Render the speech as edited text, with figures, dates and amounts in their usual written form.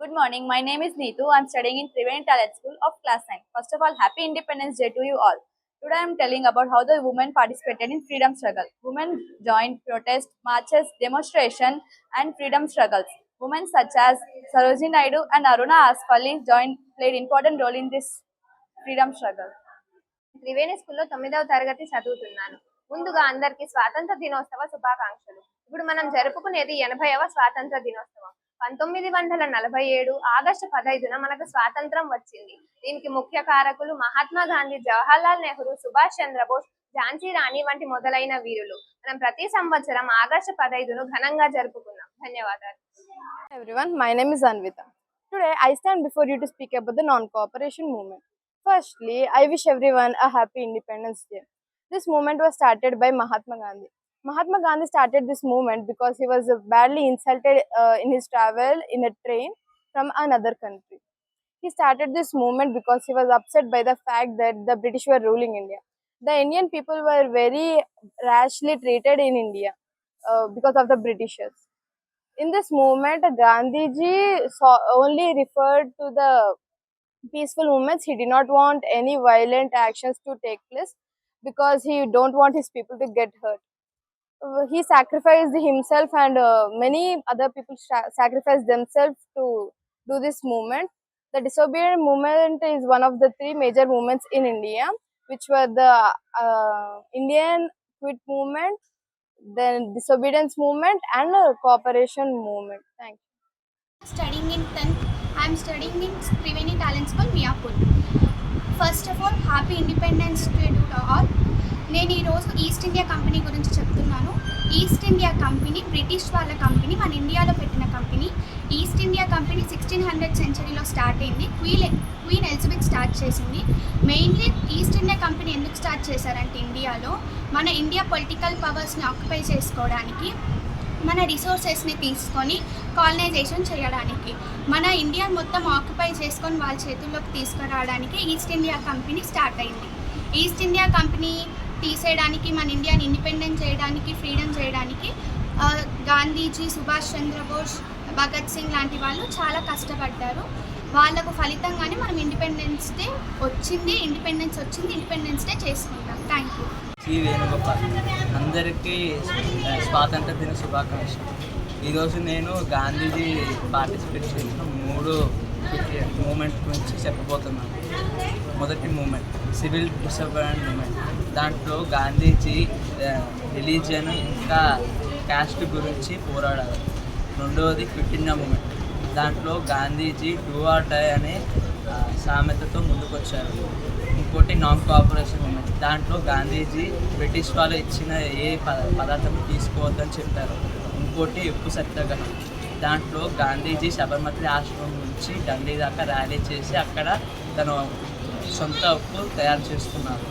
Good morning. My name is Neetu. I'm studying in Triveni Talent School of Class 9. First of all, Happy Independence Day to you all. Today I'm telling about how the women participated in freedom struggle. Women joined protest, marches, demonstration and freedom struggles. Women such as Sarojini Naidu and Aruna Aspalli played important role in this freedom struggle. Triveni స్కూల్లో 9వ తరగతి చదువుతున్నాను. ముందుగా అందరికీ స్వాతంత్ర దినోత్సవ శుభాకాంక్షలు. ఇప్పుడు మనం జరుపుకునేది 80వ స్వాతంత్ర దినోత్సవం. 1947 ఆగస్టు 15న మనకు స్వాతంత్రం వచ్చింది. దీనికి ముఖ్య కారకులు మహాత్మా గాంధీ, జవహర్లాల్ నెహ్రూ, సుభాష్ చంద్రబోస్, ఝాన్సీ రాణి వంటి మొదలైన వీరులు. మనం ప్రతి సంవత్సరం ఆగస్టు 15ను ఘనంగా జరుపుకున్నాం. ధన్యవాదాలు. Everyone, my name is Anvita. Today I stand before you to speak about the non-cooperation movement. Firstly, I wish everyone a happy Independence Day. This movement was started by Mahatma Gandhi. Mahatma Gandhi started this movement because he was badly insulted in his travel in a train from another country. He started this movement because he was upset by the fact that the British were ruling India. The Indian people were very rashly treated in India because of the Britishers. In this movement, Gandhiji only referred to the peaceful movements. He did not want any violent actions to take place because he don't want his people to get hurt. He sacrificed himself and many other people sacrificed themselves to do this movement. The disobedient movement is one of the three major movements in India, which were the Indian quit movement, then disobedience movement and cooperation movement. Thank you. Studying in 10th, I am studying in Triveni Talent School, Miyapur. First of all happy independence day to all. నేను ఈరోజు East India Company గురించి చెప్తున్నాను. East India Company British వాళ్ళ company, మన ఇండియాలో పెట్టిన company. East India Company 1600 సెంచరీలో start అయింది. క్వీన్ ఎలిజబెత్ స్టార్ట్ చేసింది. మెయిన్లీ ఈస్ట్ ఇండియా కంపెనీ ఎందుకు స్టార్ట్ చేశారంటే ఇండియాలో మన ఇండియా పొలిటికల్ పవర్స్ని ఆక్యుపై చేసుకోవడానికి, మన రిసోర్సెస్ని తీసుకొని కాలనైజేషన్ చేయడానికి, మన ఇండియా మొత్తం ఆక్యుపై చేసుకొని వాళ్ళ చేతుల్లోకి తీసుకురావడానికి ఈస్ట్ ఇండియా కంపెనీ స్టార్ట్ అయింది. ఈస్ట్ ఇండియా కంపెనీ తీసేయడానికి, మన ఇండియాని ఇండిపెండెంట్ చేయడానికి, ఫ్రీడమ్ చేయడానికి గాంధీజీ, సుభాష్ చంద్రబోస్, భగత్ సింగ్ లాంటి వాళ్ళు చాలా కష్టపడ్డారు. వాళ్ళకు ఫలితంగానే మనం ఇండిపెండెన్స్ డే వచ్చింది. ఇండిపెండెన్స్ డే చేసుకుంటాం. Thank you. శ్రీ వేణుగోపాల్. అందరికీ స్వాతంత్ర దిన శుభాకాంక్షలు. ఈరోజు నేను గాంధీజీ పార్టిసిపేట్ చేసిన 3 మూమెంట్ గురించి చెప్పబోతున్నాను. మొదటి మూమెంట్ సివిల్ డిసోబీడియన్స్ మూమెంట్. దాంట్లో గాంధీజీ రిలీజియన్ ఇంకా క్యాస్ట్ గురించి పోరాడారు. రెండవది క్విట్ ఇండియా మూమెంట్. దాంట్లో గాంధీజీ డూ ఆర్ డై అనే సామెతతో ముందుకొచ్చారు. ఇంకోటి నాన్ కోఆపరేషన్ మూమెంట్. దాంట్లో గాంధీజీ బ్రిటిష్ వాళ్ళు ఇచ్చిన ఏ పదార్థం తీసుకోవద్దని చెప్పారు. ఇంకోటి ఉప్పు సత్యాగ్రహం. దాంట్లో గాంధీజీ సబర్మతి ఆశ్రమం నుంచి ఢిల్లీ దాకా ర్యాలీ చేసి అక్కడ తన సొంత ఉప్పు తయారు చేసుకున్నారు.